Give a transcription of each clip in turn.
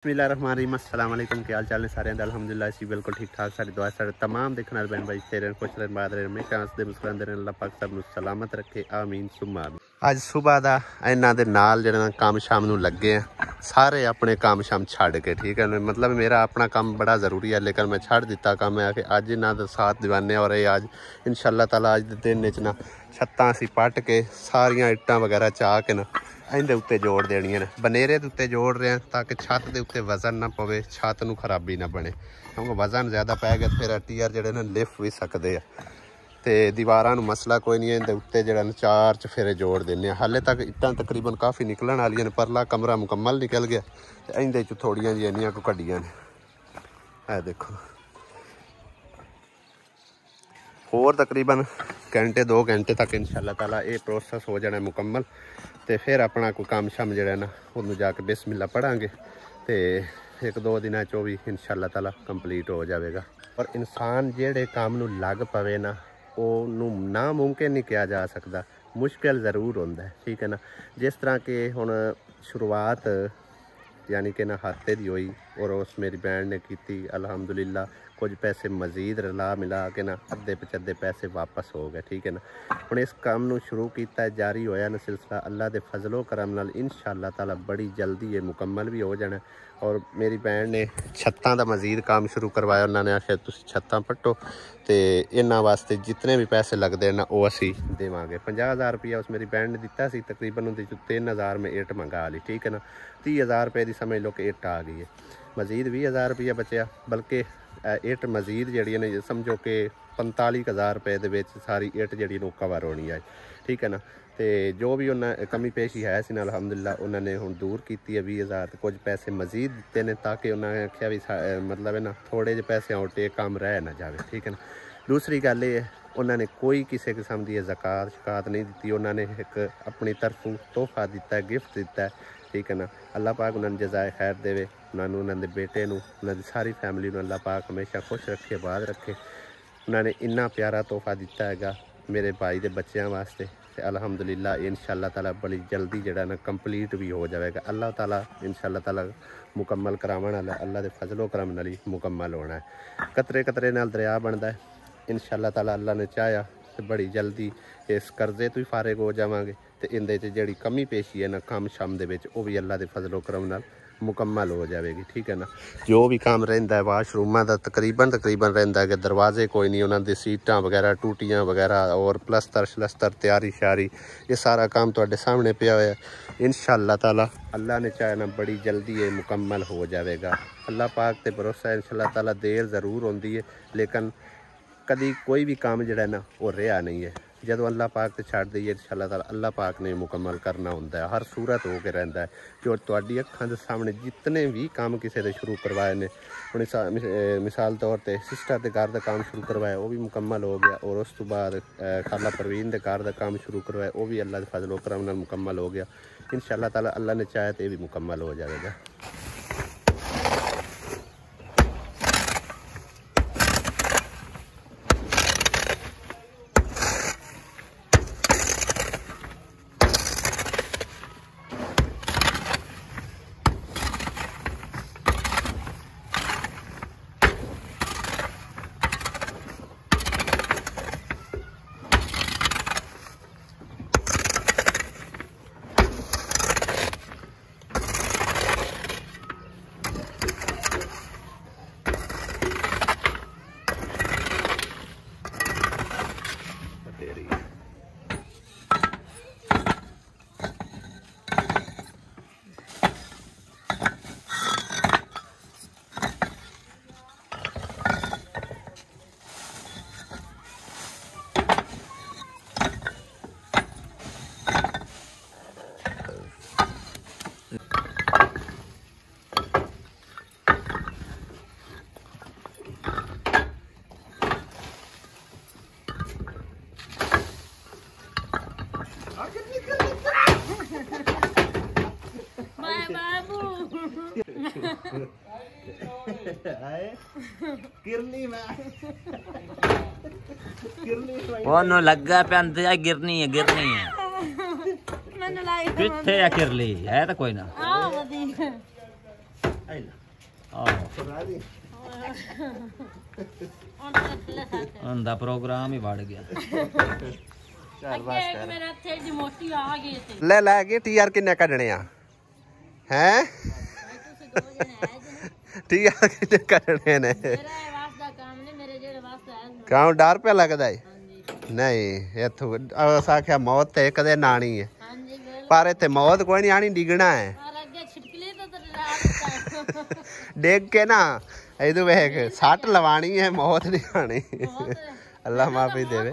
बिस्मिल्लाहिर्रहमानिर्रहीम अस्सलाम वालेकुम क्या हाल चाल ने सारे अल्हम्दुलिल्लाह इसी बिल्कुल ठीक ठाक सारी दुआ सारे तमाम देखने वाले बहन भाई तेरे खुश रहन बात रहे हमेशा हंसदे मुस्कुराते रहन अल्लाह पाक सब सलामत रखे आमीन सुम्मा आमीन। ਅੱਜ ਸੁਬਾਹ ਦਾ ਇਹਨਾਂ ਦੇ ਨਾਲ ਜਿਹੜਾ ਕੰਮ ਸ਼ਾਮ ਨੂੰ ਲੱਗੇ ਆ ਸਾਰੇ ਆਪਣੇ ਕੰਮ ਸ਼ਾਮ ਛੱਡ ਕੇ ਠੀਕ ਹੈ मतलब मेरा अपना काम बड़ा ज़रूरी है लेकिन मैं छड़ दिता काम है कि अज इन्हों का साथ दिवाने और ये अज इंशाअल्लाह ताला अज के दिन च ना छत्तां असीं पट के सारियां इट्टां वगैरह चाह के ना इहदे उत्ते जोड़ देनियां ने बनेरे दे उत्ते जोड़ रहे हैं ताकि छत के उत्ते वजन ना पवे छत नूं खराबी ना बने क्योंकि वजन ज़्यादा पै गया फिर टीयर जिहड़े ने लिफ्ट भी सकते हैं तो दीवारां नूं मसला कोई नहीं है इहदे उत्ते जिहड़ा ना चार चफेरे जोड़ देने हाले तक इट्टां तकरीबन काफ़ी निकलन वालियां ने परला कमरा मुकम्मल निकल गया इहदे च थोड़ियां जिहियां इन्नियां को कड्डियां ने है देखो होर तकरीबन घंटे 2 घंटे तक इंशाअल्लाह ताला ये प्रोसेस हो जाना मुकम्मल तो फिर अपना कोई काम शाम जो ना उन्होंने जाके बिस्मिल्लाह पढ़ांगे तो 1-2 दिन भी इंशाअल्लाह ताला कंप्लीट हो जाएगा। और इंसान जेड़े काम नूं लग पवे ना वो नामुमकिन नहीं किया जा सकता मुश्किल ज़रूर होंदा है ठीक है ना। जिस तरह के हुण शुरुआत यानी कि ना हफ्ते दी हुई और उस मेरी भैन ने की अल्हम्दुलिल्लाह कुछ पैसे मजीद रला मिला के ना अद्धे पचद्धे पैसे वापस हो गए ठीक है ना। हुण इस काम नूं शुरू किया जारी होया ना सिलसिला अल्लाह के फजलो करम नाल इंशाअल्लाह ताला बड़ी जल्दी ये मुकम्मल भी हो जाना। और मेरी भैन ने छत्तां दा मजीद काम शुरू करवाया उन्होंने आखिया तुसीं छत्तां पट्टो तो इन्हां वास्ते जितने भी पैसे लगते हैं ना वो असी देवांगे। 50,000 रुपया उस मेरी भैन ने दिता सी तकरीबन उहदे चों 3,000 में इट मंगा ली ठीक है ना। 30,000 रुपये की समझ लो कि इट आ गई है मजीद 20,000 रुपया बचया बल्कि इट मजीद जी ने समझो कि 45,000 रुपये के सारी इट जी कवर होनी है ठीक है ना। तो जो भी उन्हें कमी पेशी है सी अल्हम्दुलिल्लाह उन्होंने हुण दूर की है 20,000 तो कुछ पैसे मजीद दिते ने ताकि उन्होंने आख्या भी मतलब है ना थोड़े जे पैसे आउटे काम रह ना जाए ठीक है ना। दूसरी गल ये उन्होंने कोई किसी किस्म की ज़कात शिकायत नहीं दी उन्होंने एक अपनी तरफों तोहफा दिता है गिफ्ट दिता है ठीक है ना। अल्लाह पाक उन्होंने जजाए खैर देवे उन्होंने बेटे उन्होंने सारी फैमिली अल्लाह पाक हमेशा खुश रखे आबाद रखे। उन्होंने इन्ना प्यारा तोहफा दिता है मेरे भाई के बच्चों वास्ते तो अल्हम्दुलिल्लाह इंशाअल्लाह ताला बड़ी जल्दी जड़ा ना कंप्लीट भी हो जाएगा। अल्लाह ताला इंशाअल्लाह ताला मुकम्मल करावन वाला अल्लाह के फजलो करम नाल मुकम्मल होना है। कतरे कतरे नाल दरिया बनता है इंशाअल्लाह ताला अल्लाह ने चाहा तो बड़ी जल्दी इस कर्जे तो ही फारिग हो जावांगे तो इहदे च जिहड़ी कमी पेशी है ना काम शाम दे विच वो भी अल्लाह के फजलो करम नाल मुकम्मल हो जाएगी ठीक है ना। जो भी काम रहिंदा है वाशरूमां दा तकरीबन रहिंदा है कि दरवाजे कोई नहीं उन्होंने सीटां वगैरह टूटियां वगैरह और प्लस्तर शलस्तर तैयारी श्यारी ये सारा काम तुहाडे सामने पिया होया इंशाअल्लाह ताला अल्लाह ने चाहे ना बड़ी जल्दी ये मुकम्मल हो जाएगा। अल्लाह पाक ते भरोसा इंशाअल्लाह ताला देर ज़रूर होंदी है लेकिन कभी कोई भी काम जिहड़ा ना वो रहा नहीं है जदों अल्लाह पाक ते छड्ड दईए इंशाअल्लाह ताला अल्लाह पाक ने मुकम्मल करना होंदा है हर सूरत हो के रहिंदा है। जो तुहाडी अखां दे सामने जितने भी काम किसी ने शुरू करवाए ने हुण मिसाल तौर पर सिस्टर के घर का काम शुरू करवाया वो भी मुकम्मल हो गया और उस तो बाद खाला परवीन के घर का काम शुरू करवाया वो भी अल्लाह के फजलो करम नाल मुकम्मल हो गया इंशाअल्लाह ताला अल्लाह ने चाहे तो ये भी मुकम्मल हो जाएगा। ਉਹਨੂੰ ਲੱਗਾ ਪੈਂਦੇ ਆ ਗਿਰਨੀ ਹੈ ਮੈਨੂੰ ਲਾਈ ਕਿੱਥੇ ਆ ਕਿਰਲੀ ਹੈ ਤਾਂ ਕੋਈ ਨਾ ਆ ਵਧੀਆ ਉਹਦਾ ਪ੍ਰੋਗਰਾਮ ਹੀ ਵੜ ਗਿਆ। ਲੈ ਲੈ ਗਏ TR ਕਿੰਨੇ ਕੱਢਣੇ ਆ ਹੈ TR ਕਿੰਨੇ ਕੱਢਣੇ ਨੇ ਕਿਉਂ ਡਰ ਪਿਆ ਲੱਗਦਾ ਏ ਨਹੀਂ ਇੱਥੋਂ ਆਖਿਆ ਮੌਤ ਤੇ ਕਦੇ ਨਾ ਆਣੀ ਹੈ ਪਰ ਇੱਥੇ ਮੌਤ ਕੋਈ ਨਹੀਂ ਆਣੀ ਡਿੱਗਣਾ ਹੈ ਡਿੱਗ ਕੇ ਨਾ ਇਹਦੇ ਵੇਖ ਸੱਟ ਲਵਾਣੀ ਹੈ ਮੌਤ ਨਹੀਂ ਆਣੀ ਅੱਲਾ ਮਾਫੀ ਦੇਵੇ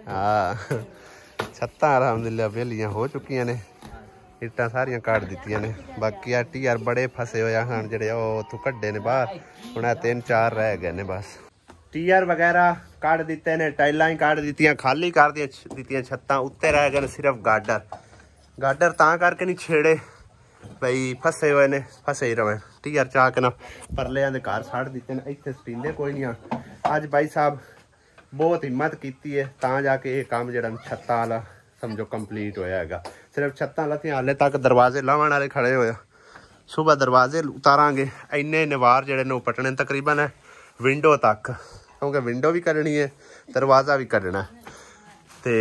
ਹਾਂ ਛੱਤਾਂ ਅਲਹਮਦੁਲਿਲਾ ਵਿਹਲੀਆਂ ਹੋ ਚੁੱਕੀਆਂ ਨੇ ਇੱਟਾਂ ਸਾਰੀਆਂ ਕੱਢ ਦਿੱਤੀਆਂ ਨੇ ਬਾਕੀ ਆ TR ਬੜੇ ਫਸੇ ਹੋਇਆ ਹਨ ਜਿਹੜੇ ਉਹ ਉੱਥੋਂ ਕੱਢੇ ਨੇ ਬਾਹਰ ਹੁਣ 3-4 ਰਹਿ ਗਏ ਨੇ ਬਸ TR ਵਗੈਰਾ ਕੱਢ ਦਿੱਤੇ ਨੇ ਟਾਈਲਾਂ ਹੀ ਕੱਢ ਦਿੱਤੀਆਂ ਖਾਲੀ ਕਰ ਦਿੱਤੀਆਂ ਛੱਤਾਂ ਉੱਤੇ ਰਹਿ ਗਏ ਨੇ ਸਿਰਫ ਗਾਡਰ ਤਾਂ ਕਰਕੇ ਨਹੀਂ ਛੇੜੇ ਬਈ ਫਸੇ ਹੋਏ ਨੇ ਫਸੇ ਹੀ ਰਵੇ TR ਚਾ ਕੇ ਨਾ ਪਰਲਿਆਂ ਦੇ ਘਰ ਛੱਡ ਦਿੱਤੇ ਨੇ ਇੱਥੇ ਸਟੀਲੇ ਕੋਈ ਨਹੀਂ ਆ ਅੱਜ ਬਾਈ ਸਾਹਿਬ ਬਹੁਤ ਹਿੰਮਤ ਕੀਤੀ ਹੈ ਤਾਂ ਜਾ ਕੇ ਇਹ ਕੰਮ ਜਿਹੜਾ ਛੱਤਾਂ ਵਾਲਾ ਸਮਝੋ ਕੰਪਲੀਟ ਹੋਇਆ ਹੈਗਾ ਸਿਰਫ ਛੱਤਾਂ ਲੱਥੀਆਂ ਹਾਲੇ ਤੱਕ ਦਰਵਾਜ਼ੇ ਲਾਵਣ ਵਾਲੇ ਖੜੇ ਹੋਏ ਸੁਬਾ ਦਰਵਾਜ਼ੇ ਉਤਾਰਾਂਗੇ ਇੰਨੇ ਨਿਵਾਰ ਜਿਹੜੇ ਨੇ ਉਹ ਪਟਣੇ ਤਕਰੀਬਨ ਵਿੰਡੋ ਤੱਕ ਕਿਉਂਕਿ ਵਿੰਡੋ ਵੀ ਕਰਨੀ ਹੈ ਦਰਵਾਜ਼ਾ ਵੀ ਕੱਢਣਾ ਤੇ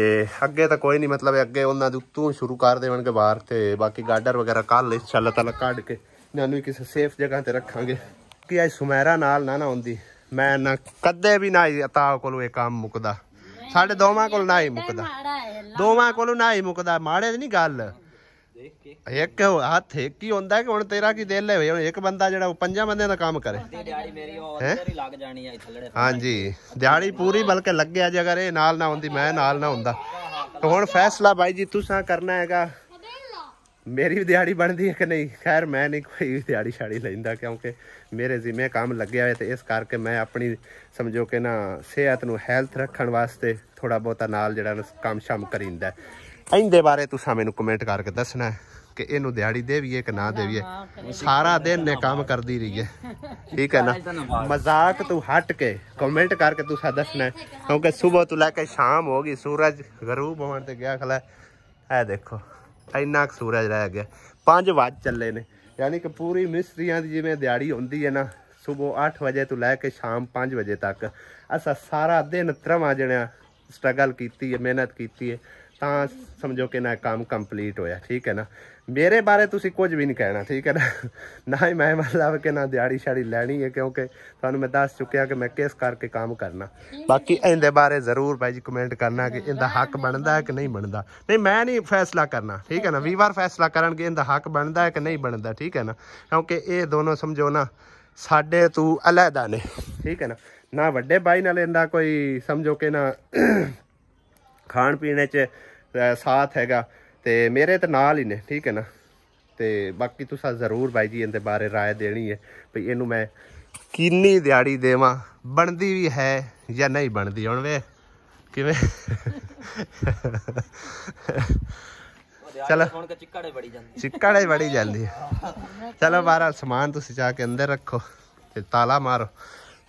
ਅੱਗੇ ਤਾਂ ਕੋਈ ਨਹੀਂ ਮਤਲਬ ਅੱਗੇ ਉਹਨਾਂ ਦੇ ਉੱਤੋਂ ਸ਼ੁਰੂ ਕਰ ਦੇਵਣਗੇ ਬਾਹਰ ਤੇ ਬਾਕੀ ਗਾਡਰ ਵਗੈਰਾ ਕੱਲ ਇੰਸ਼ਾਅੱਲਾ ਤਾਲਾ ਕੱਢ ਕੇ ਇਹਨਾਂ ਨੂੰ ਕਿਸੇ ਸੇਫ ਜਗ੍ਹਾ ਤੇ ਰੱਖਾਂਗੇ ਕਿ ਅੱਜ ਸੁਮੈਰਾ ਨਾਲ ਨਾ ਹੁੰਦੀ ਮੈਂ ਨਾ ਕਦੇ ਵੀ ਨਾ ਅਤਾ ਕੋਲੋਂ ਇਹ ਕੰਮ ਮੁੱਕਦਾ ਸਾਡੇ ਦੋਵਾਂ ਕੋਲ ਨਾ ਹੀ ਮੁੱਕਦਾ ਦੋਵਾਂ ਕੋਲੋਂ ਨਾ ਹੀ ਮੁੱਕਦਾ ਮਾੜੇ ਦੀ ਨਹੀਂ ਗੱਲ ਇੱਕ ਹੱਥ ਇੱਕ ਹੀ ਹੁੰਦਾ ਕਿ ਹੁਣ ਤੇਰਾ ਕੀ ਦਿਲ ਹੈ ਹੁਣ ਇੱਕ ਬੰਦਾ ਜਿਹੜਾ ਉਹ 5 ਬੰਦਿਆਂ ਦਾ ਕੰਮ ਕਰੇ ਹਾਂਜੀ ਦਿਹਾੜੀ ਪੂਰੀ ਬਲਕਿ ਲੱਗਿਆ ਜੇ ਅਗਰ ਇਹ ਨਾਲ ਨਾ ਹੁੰਦੀ ਮੈਂ ਨਾਲ ਨਾ ਹੁੰਦਾ ਹੁਣ ਫੈਸਲਾ ਬਾਈ ਜੀ ਤੁਸੀਂ ਕਰਨਾ ਹੈਗਾ ਮੇਰੀ ਵੀ ਦਿਹਾੜੀ ਬਣਦੀ ਹੈ ਕਿ ਨਹੀਂ ਖੈਰ ਮੈਂ ਨਹੀਂ ਕੋਈ ਵੀ ਦਿਹਾੜੀ ਛਾੜੀ ਲੈਂਦਾ ਕਿਉਂਕਿ ਮੇਰੇ ਜ਼ਿੰਮੇ ਕੰਮ ਲੱਗਿਆ ਹੋਇਆ ਤੇ ਇਸ ਕਰਕੇ ਮੈਂ ਆਪਣੀ ਸਮਝੋ ਕਿ ਨਾ ਸਿਹਤ ਨੂੰ ਹੈਲਥ ਰੱਖਣ ਵਾਸਤੇ ਥੋੜਾ ਬਹੁਤਾ ਨਾਲ ਜਿਹੜਾ ਕੰਮ ਸ਼ਾਮ ਕਰੀਂਦਾ ਇਹਦੇ ਬਾਰੇ ਤੁਸੀਂ ਮੈਨੂੰ ਕਮੈਂਟ ਕਰਕੇ ਦੱਸਣਾ ਕਿ ਇਹਨੂੰ ਦਿਹਾੜੀ ਦੇਵੀਏ ਕਿ ਨਾ ਦੇਵੀਏ ਸਾਰਾ ਦਿਨ ਨੇ ਕੰਮ ਕਰਦੀ ਰਹੀ ਹੈ ਠੀਕ ਹੈ ਨਾ ਮਜ਼ਾਕ ਤੂੰ ਹਟ ਕੇ ਕਮੈਂਟ ਕਰਕੇ ਤੁਸੀਂ ਦੱਸਣਾ ਕਿਉਂਕਿ ਸਵੇਰ ਤੋਂ ਲੈ ਕੇ ਸ਼ਾਮ ਹੋ ਗਈ ਸੂਰਜ ਗਰੂਬ ਹੋਣ ਤੇ ਗਿਆ ਖਲਾ ਇਹ ਦੇਖੋ ਇੰਨਾ ਕੁ ਸੂਰਜ ਰਹਿ ਗਿਆ 5 ਵਜ ਚੱਲੇ ਨੇ ਯਾਨੀ ਕਿ ਪੂਰੀ ਮਿਸਤਰੀਆਂ ਦੀ ਜਿਵੇਂ ਦਿਹਾੜੀ ਹੁੰਦੀ ਹੈ ਨਾ ਸਵੇਰ 8 ਵਜੇ ਤੋਂ ਲੈ ਕੇ ਸ਼ਾਮ 5 ਵਜੇ ਤੱਕ ਅਸਾਂ ਸਾਰਾ ਦਿਨ ਤਰ੍ਹਾਂ ਜਿਹੜਾ ਸਟਰਗਲ ਕੀਤੀ ਹੈ ਮਿਹਨਤ ਕੀਤੀ ਹੈ ਤਾਂ ਸਮਝੋ ਕਿ ਨਾ ਕੰਮ ਕੰਪਲੀਟ ਹੋਇਆ ਠੀਕ ਹੈ ਨਾ ਮੇਰੇ ਬਾਰੇ ਤੁਸੀਂ ਕੁਝ ਵੀ ਨਹੀਂ ਕਹਿਣਾ ਠੀਕ ਹੈ ਨਾ ਹੀ ਮੈਂ ਮਤਲਬ ਕਿ ਨਾ ਦਿਹਾੜੀ ਸ਼ਾੜੀ ਲੈਣੀ ਹੈ ਕਿਉਂਕਿ ਤੁਹਾਨੂੰ ਮੈਂ ਦੱਸ ਚੁੱਕਿਆ ਕਿ ਮੈਂ ਕਿਸ ਕਰਕੇ ਕੰਮ ਕਰਨਾ ਬਾਕੀ ਇਹਦੇ ਬਾਰੇ ਜ਼ਰੂਰ ਭਾਈ ਜੀ ਕਮੈਂਟ ਕਰਨਾ ਕਿ ਇਹਦਾ ਹੱਕ ਬਣਦਾ ਹੈ ਕਿ ਨਹੀਂ ਬਣਦਾ ਨਹੀਂ ਮੈਂ ਨਹੀਂ ਫੈਸਲਾ ਕਰਨਾ ਠੀਕ ਹੈ ਨਾ ਵੀਵਾਰ ਫੈਸਲਾ ਕਰਨਗੇ ਇਹਦਾ ਹੱਕ ਬਣਦਾ ਹੈ ਕਿ ਨਹੀਂ ਬਣਦਾ ਠੀਕ ਹੈ ਨਾ ਕਿਉਂਕਿ ਇਹ ਦੋਨੋਂ ਸਮਝੋ ਨਾ ਸਾਡੇ ਤੋਂ ਅਲੱਗਾ ਨੇ ਠੀਕ ਹੈ ਨਾ ਵੱਡੇ ਭਾਈ ਨਾਲ ਇਹਦਾ ਕੋਈ ਸਮਝੋ ਕਿ ਨਾ ਖਾਣ ਪੀਣੇ 'ਚ ਸਾਥ ਹੈਗਾ ਤੇ ਮੇਰੇ ਤੇ ਨਾਲ ਹੀ ਨੇ ਠੀਕ ਹੈ ਨਾ ਤੇ ਬਾਕੀ ਤੁਸੀਂ ਜ਼ਰੂਰ ਬਾਈ ਜੀ ਇਹਦੇ ਬਾਰੇ ਰਾਏ ਦੇਣੀ ਹੈ ਵੀ ਇਹਨੂੰ ਮੈਂ ਕਿੰਨੀ ਦਿਹਾੜੀ ਦੇਵਾਂ ਬਣਦੀ ਵੀ ਹੈ ਜਾਂ ਨਹੀਂ ਬਣਦੀ ਹੁਣ ਵੇ ਕਿਵੇਂ ਚਲੋ ਚਿੱਕੜੇ ਬੜੀ ਜਾਂਦੀ ਚਲੋ ਬਾਹਰ ਸਮਾਨ ਤੁਸੀਂ ਜਾ ਕੇ ਅੰਦਰ ਰੱਖੋ ਤੇ ਤਾਲਾ ਮਾਰੋ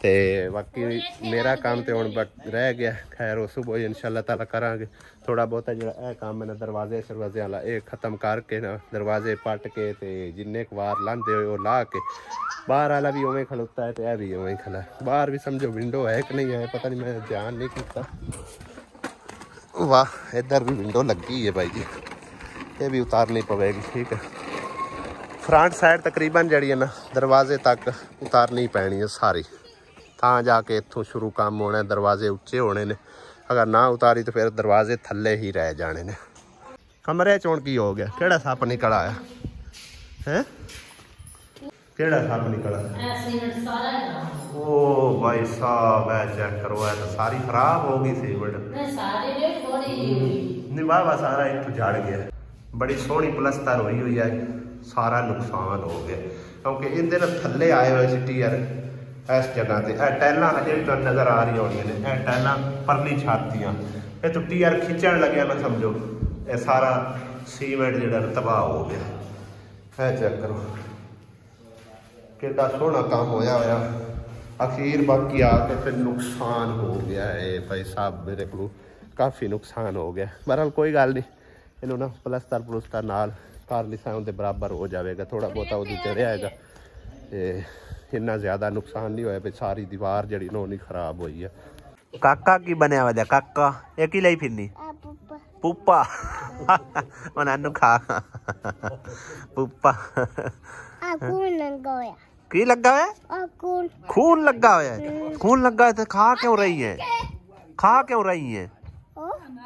ਤੇ ਬਾਕੀ ਮੇਰਾ ਕੰਮ ਤੇ ਹੁਣ ਰਹਿ ਗਿਆ ਖੈਰ ਉਹ ਸੁਬਹ ਇਨਸ਼ਾਅੱਲਾ ਤਾਲਾ ਕਰਾਂਗੇ ਥੋੜਾ ਬਹੁਤਾ ਜਿਹੜਾ ਇਹ ਕੰਮ ਹੈ ਨਾ ਦਰਵਾਜ਼ੇ ਸਰਵਾਜ਼ੇ ਵਾਲਾ ਇਹ ਖਤਮ ਕਰਕੇ ਨਾ ਦਰਵਾਜ਼ੇ ਪੱਟ ਕੇ ਤੇ ਜਿੰਨੇ ਕੁ ਵਾਰ ਲਾਂਦੇ ਹੋਏ ਉਹ ਲਾ ਕੇ ਬਾਹਰ ਵਾਲਾ ਵੀ ਉਵੇਂ ਖਲੋਤਾ ਹੈ ਤੇ ਇਹ ਵੀ ਉਵੇਂ ਖੜਾ ਬਾਹਰ ਵੀ ਸਮਝੋ ਵਿੰਡੋ ਹੈ ਕਿ ਨਹੀਂ ਹੈ ਪਤਾ ਨਹੀਂ ਮੈਂ ਧਿਆਨ ਨਹੀਂ ਕੀਤਾ ਵਾਹ ਇੱਧਰ ਵੀ ਵਿੰਡੋ ਲੱਗੀ ਹੈ ਭਾਈ ਜੀ ਇਹ ਵੀ ਉਤਾਰਨੀ ਪਵੇਗੀ ਠੀਕ ਹੈ ਫਰੰਟ ਸਾਈਡ ਤਕਰੀਬਨ ਜਿਹੜੀ ਹੈ ਨਾ ਦਰਵਾਜ਼ੇ ਤੱਕ ਉਤਾਰਨੀ ਪੈਣੀ ਹੈ ਸਾਰੀ ਤਾਂ ਜਾ ਕੇ ਇੱਥੋਂ ਸ਼ੁਰੂ ਕੰਮ ਹੋਣਾ ਦਰਵਾਜ਼ੇ ਉੱਚੇ ਹੋਣੇ ਨੇ ਅਗਰ ਨਾ ਉਤਾਰੀ ਤਾਂ ਫਿਰ ਦਰਵਾਜ਼ੇ ਥੱਲੇ ਹੀ ਰਹਿ ਜਾਣੇ ਨੇ ਕਮਰੇ 'ਚ ਹੁਣ ਕੀ ਹੋ ਗਿਆ ਕਿਹੜਾ ਸੱਪ ਨਿਕਲ ਆਇਆ ਹੈ ਕਿਹੜਾ ਸੱਪ ਨਿਕਲ ਆਇਆ ਉਹ ਭਾਈ ਸਾਹਿਬ ਇਹ ਚੈੱਕ ਕਰੋ ਇਹ ਤਾਂ ਸਾਰੀ ਖਰਾਬ ਹੋ ਗਈ ਸੀਮੈਂਟ ਨਹੀਂ ਵਾਹ ਸਾਰਾ ਇੱਥੋਂ ਜੜ ਗਿਆ ਬੜੀ ਸੋਹਣੀ ਪਲਸਤਰ ਹੋਈ ਹੈ ਸਾਰਾ ਨੁਕਸਾਨ ਹੋ ਗਿਆ ਕਿਉਂਕਿ ਇਹਦੇ ਨਾਲ ਥੱਲੇ ਆਏ ਹੋਏ ਸੀ ਟੀਅਰ ਇਸ ਜਗ੍ਹਾ ਤੇ ਇਹ ਟਾਈਲਾਂ ਅਜੇ ਵੀ ਤੁਹਾਨੂੰ ਨਜ਼ਰ ਆ ਰਹੀਆਂ ਹੋਣੀਆਂ ਨੇ ਇਹ ਟਾਈਲਾਂ ਪਰਲੀ ਛਾਤੀਆਂ ਇਹ ਤੋਂ ਟੀਅਰ ਖਿੱਚਣ ਲੱਗਿਆ ਨਾ ਸਮਝੋ ਇਹ ਸਾਰਾ ਸੀਮੈਂਟ ਜਿਹੜਾ ਤਬਾਹ ਹੋ ਗਿਆ ਇਹ ਚੈੱਕ ਕਰੋ ਕਿੰਨਾ ਸੋਹਣਾ ਕੰਮ ਹੋਇਆ ਅਖੀਰ ਬਾਕੀ ਆ ਕੇ ਫਿਰ ਨੁਕਸਾਨ ਹੋ ਗਿਆ ਇਹ ਭਾਈ ਸਾਹਿਬ ਮੇਰੇ ਕੋਲ ਕਾਫੀ ਨੁਕਸਾਨ ਹੋ ਗਿਆ ਬਹਰਹਾਲ ਕੋਈ ਗੱਲ ਨਹੀਂ ਇਹਨੂੰ ਨਾ ਪਲਸਤਰ ਨਾਲ ਕਰ ਲਿਸਾਂ ਉਹਦੇ ਬਰਾਬਰ ਹੋ ਜਾਵੇਗਾ, ਥੋੜਾ ਬਹੁਤਾ ਉਹਦੇ ਚ ਰਹੇਗਾ ਤੇ ਇੰਨਾ ਜ਼ਿਆਦਾ ਨੁਕਸਾਨ ਨਹੀਂ ਹੋਇਆ ਵੀ ਸਾਰੀ ਦੀਵਾਰ ਜਿਹੜੀ ਨਾ ਉਹ ਨਹੀਂ ਖਰਾਬ ਹੋਈ ਹੈ। ਕਾਕਾ ਕੀ ਬਣਿਆ ਵਜਾ ਕਾਕਾ ਇਹ ਕੀ ਲਈ ਫਿਰਨੀ ਪੁੱਪਾ ਉਹਨਾਂ ਨੂੰ ਖਾ ਪੁੱਪਾ ਕੀ ਲੱਗਾ ਹੋਇਆ खून लगा हुआ है खून लगा है तो खा क्यों रही है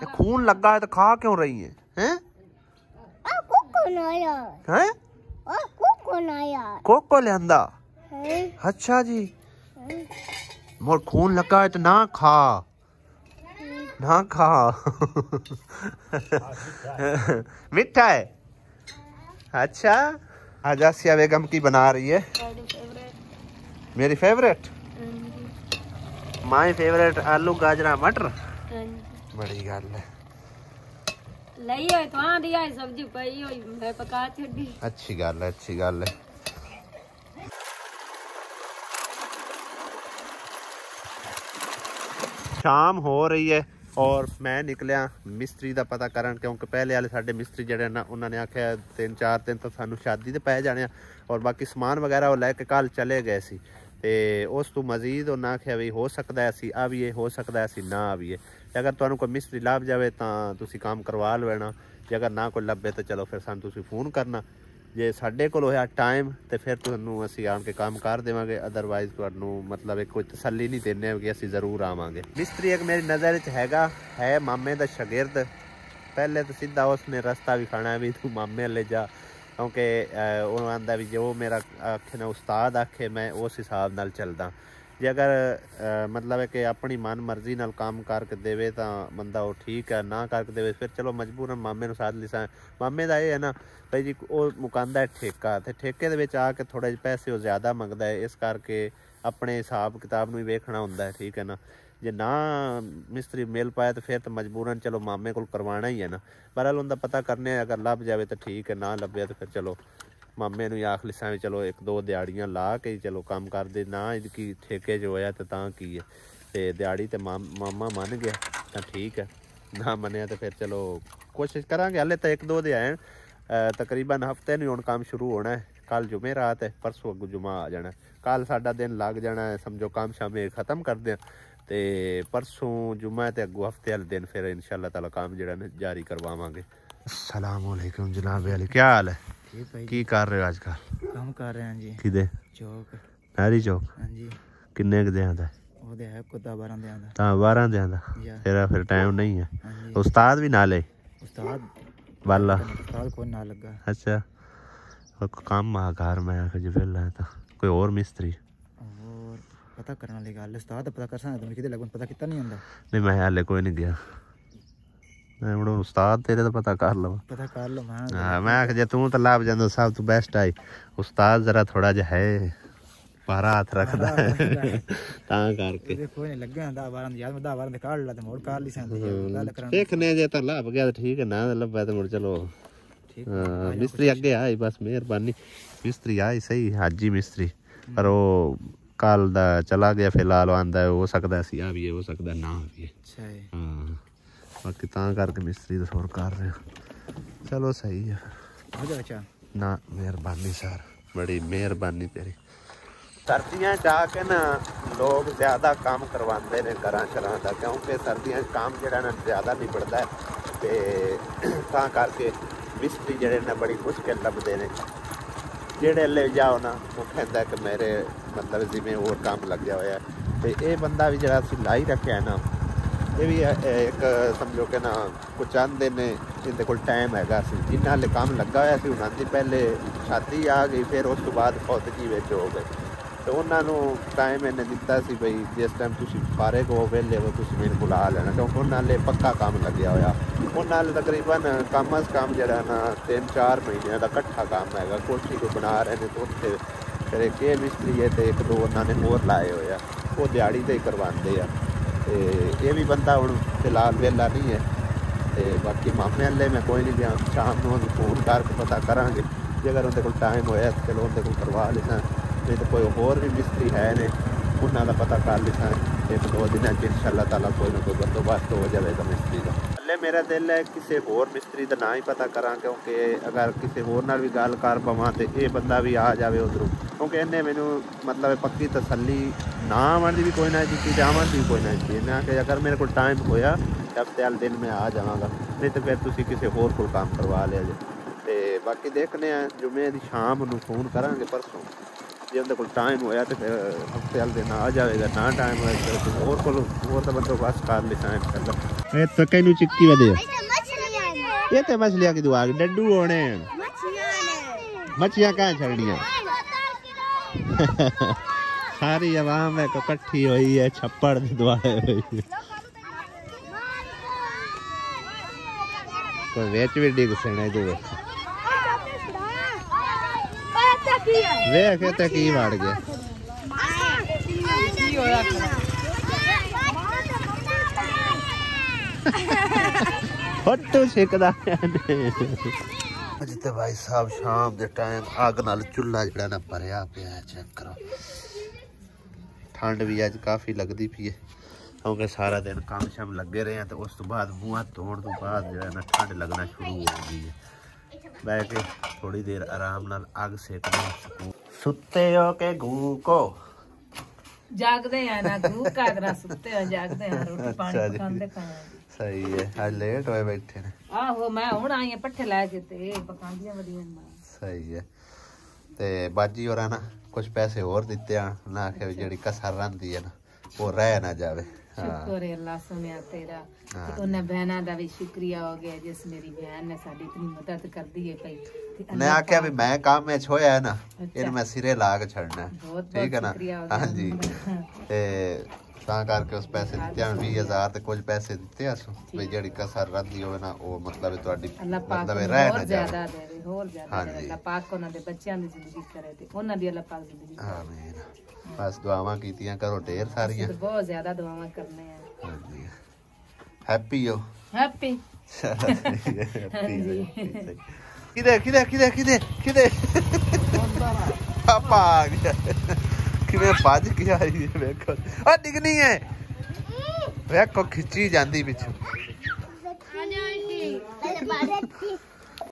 खून लगा है तो खा क्यों रही है कोको लियांदा अच्छा जी मोर खून लगा है तो ना खा मीठा है अच्छा। आज आसिया बेगम की बना रही है मेरी फेवरेट माय फेवरेट आलू गाजरा मटर बड़ी गल है सब्जी पई होई मैं पका छड्डी अच्छी गल है। शाम हो रही है और मैं निकलिया मिस्त्री का पता करन क्योंकि पहले वाले साडे मिस्त्री जड़े ना उन्होंने आख्या 3-4 दिन तो सानू शादी ते पै जाने और बाकी समान वगैरह वो लैके कल चले गए सी ते उस तो मजीद उन्हें आख्या भी हो सकता है असी आवीए हो सकता है असी ना आवीए। अगर तुहानू कोई मिस्त्री लभ जाए तो तुसी काम करवा लेना, जे अगर ना कोई लभे तो चलो फिर सानू तुसी फोन करना, जे साडे कोल होया टाइम तो फिर तुहानू असी आन के काम कर देवांगे, अदरवाइज तुहानू मतलब एक कोई तसल्ली नहीं देने कि असी जरूर आवांगे। मिस्त्री एक मेरी नज़र च है मामे दा शागिर्द, पहले तो सीधा उसने रास्ता भी खाना भी तू मामे ले जा क्योंकि उन्होंने आंदा भी जो मेरा आखे ना उस्ताद आखे मैं उस हिसाब नाल चलदा। जे अगर मतलब है कि अपनी मन मर्जी नाल काम करके देवे तो बंदा वो ठीक है, ना करके देवे फिर चलो मजबूरन मामे नूं साथ लिसा। मामे दा ये है ना भाई जी वो मुकांदा है ठेका ते ठेके दे विच आके थोड़े जिहे पैसे वो ज़्यादा मंगदा है, इस करके अपने हिसाब किताब नूं ही वेखना हुंदा है, ठीक है ना। जे ना मिस्त्री मिल पाए तो फिर तो मजबूरन चलो मामे को करवाना ही है ना, बहरहाल उनका पता करने अगर लभ जाए तो ठीक है, ना लभे तो फिर चलो मामे नूं आख लिसा भी चलो 1-2 दिहाड़ियां ला के चलो काम कर दे, ना इसकी ठेके जो होया तो तां की है ते दिहाड़ी तो मामा मन गया तो ठीक है, ना मनिया तो फिर चलो कोशिश करांगे। हाले तो 1-2 दिन आए तकरीबन हफ्ते नूं हुण काम शुरू होना है, कल जुमे रात है परसों अगू जुमा आ जाना, कल साडा दिन लग जाना है समझो काम शाम खत्म कर दें ते परसों जुमा ते अगू हफ्ते वाले दिन फिर इंशाअल्लाह ताला काम जिहड़ा ना जारी करवावांगे। अस्सलाम वालेकुम जनाब अली, क्या हाल है? की कर रहे हो आजकल? काम कर रहे हैं जी। किदे? चौक नहरी चौक। हां जी। किन्ने क देआं दा? ओदे है को 12 देआं दा। तां 12 देआं दा फिर टाइम नहीं है। उस्ताद भी नाले? उस्ताद वाला उस्ताद कोई ना लगा। अच्छा काम आ घर में आके जो वेला है तो कोई और मिस्त्री और पता करने वाली गल उस्ताद पता कर सकदा, तुम किदे लगन पता कितना नहीं हुंदा। नहीं मैं हाले कोई नहीं गया, मैं बड़ो उस्ताद तेरे तो पता कर लो मैं आख जे तू तो लाभ जांदा सब तू बेस्ट आई, उस्ताद जरा थोड़ा जा है पारा हाथ रखदा है तां करके कोई नहीं लगे 10-12 याद में 10-12 दे काढ ला ते मोड़ काढ ली सन गल करन देखने जे तो लाभ गया तो ठीक है, ना लभा तो मुड़ चलो ठीक है। मिस्त्री अगे आई बस मेहरबानी, मिस्त्री आई सही हाजी मिस्त्री पर वो कल दा चला गया, फिलहाल आंदा हो सकता सी आ भी हो सकता ना भी। अच्छा है हां बाकी तां करके मिस्त्री तो सोर कर रहे चलो सही है। अच्छा ना मेहरबानी सर, बड़ी मेहरबानी तेरी। सर्दियां जाके ना लोग ज़्यादा काम करवाते हैं घर शरां का, क्योंकि सर्दियां काम जरा ना ज़्यादा निबड़ता है तो तां करके मिस्त्री जड़े ना बड़ी मुश्किल लभदे ने, जेड़े ले जाओ ना वो कहता है कि मेरे मतलब जिमें और काम लग गया होया। तो ये बंदा भी जरा सिलाई रखे है ना, ये भी एक समझो कि ना कुछ चाहते ने जिंदे कोल टाइम हैगा सी, जिन्हां हाले काम लगा होया सी उन्हां दी पहले शादी आ गई, फिर उस तो बाद फौतगी विच हो गई तो उन्होंने टाइम इन्हें दिता सी बई जिस टाइम तुसीं फारिग हो वेले हो तुसीं मैनूं बुला लेना, क्योंकि उन्होंने पक्का काम लग्या होया। उन्होंने तकरीबन कम अज कम जरा ना 3-4 महीनों का कट्ठा काम हैगा, कोठी को बना रहे हैं तो उत्थे फिर एक ये मिस्त्री है तो 1-2 उन्होंने होर लाए होया, वो दिहाड़ी ते ही करवाते हैं। ये भी बंदा हुण फिलहाल वेला नहीं है तो बाकी मामे हल्ले मैं कोई नहीं गया, शाम को फोन करके पता करांगे जे अगर उनके कोल टाइम होया तो चलो उनके कोल करवा लेना, नहीं तो कोई होर भी मिस्त्री है ने उन्होंने पता कर लिसा 1-2 दिन इंशाअल्लाह ताला कोई ना कोई बंदोबस्त हो जाएगा मिस्त्री का। हल्ले वैसे मेरा दिल है किसी होर मिस्त्री का ना ही पता करा, क्योंकि अगर किसी होर नाल भी गल कर पवां तो ये बंदा भी आ जाए उधरों, क्योंकि इन्हें मैनू मतलब पक्की तसल्ली ना आवन की भी कोई ना दी, जावन की भी कोई ना दी। इन्हें कि अगर मेरे को टाइम होया हफ्ते वाले दिन मैं आ जावांगा, नहीं तो फिर तुसीं किसी होर को काम करवा लिया जे। तो बाकी देखने जुमे की शाम नूं फोन करांगे परसों, जे उनके कोल टाइम होया तो फिर हफ्ते वाले दिन आ जाएगा, ना टाइम होया तो होर तो बंदों बस कर ले टाइम कर लो। ये तो कहीं चिक्की वधे ये तो मछलियां की दुआ डड्डू होने मछलियां कहाँ छड़नियां सारी आवाम है इकट्ठी हुई है छप्पड़ दुआए हुई है, कोई वेच भी डिग सने दो वे कहते की वाड़ गया फट्टू छिकदा अज तो भाई साहब शाम के टाइम अग नाल चुल्हा जड़ा ना भरिया पिया, चेक करो। ठंड भी अज काफ़ी लगती पी है, क्योंकि सारा दिन काम शाम लगे रहे हैं, तो उस तो बाद मुँह धोने तो बाद जो है ना ठंड लगना शुरू हो गई है। बह के थोड़ी देर आराम नाल अग सेकना। सुते हो के गू को जागदे हैं ना गू कागरा सुते हैं जागदे हैं रोटी पानी पकांदे खाया। सही है, आज लेट होए बैठे ने। आहो मैं हुण आई हां पट्ठे लै के ते पकांदियां वडियां मां। सही है। ते बाजी होरा ना कुछ पैसे और दिते आ ना कि जेड़ी कसर रंदी है ना वो रह ना जावे। शुक्र है अल्लाह सुनिया तेरा ते उन्हें बहना दा भी शुक्रिया हो गया जिस मेरी बहन ने साडी इतनी मदद कर दी है पई। ने आख्या भी मैं काम में छोया है ना इन मैं सिरे ला के छड़ना है, ठीक है ना। हां जी ते ता करके उस पैसे दिते 20,000 ते कुछ पैसे दिते असो भाई जेड़ी कसर रंदी होवे ना वो मतलब ਤੁਹਾਡੀ मतलब रह ना ज्यादा दे और ज्यादा अल्लाह पाक उन्हां दे बच्चों दी जिंदगी करे ते उन्हां दी अल्लाह पाक जिंदगी आमीन। बस दुआवां कीतियां करो ढेर सारियां, बहुत ज्यादा दुआवां करने हैं। हां जी हैप्पी हो हैप्पी किदे किदे किदे किदे किदे पापा आ गया किवे भज के आई देखो आ डिगनी है देखो खिंची जांदी पिछे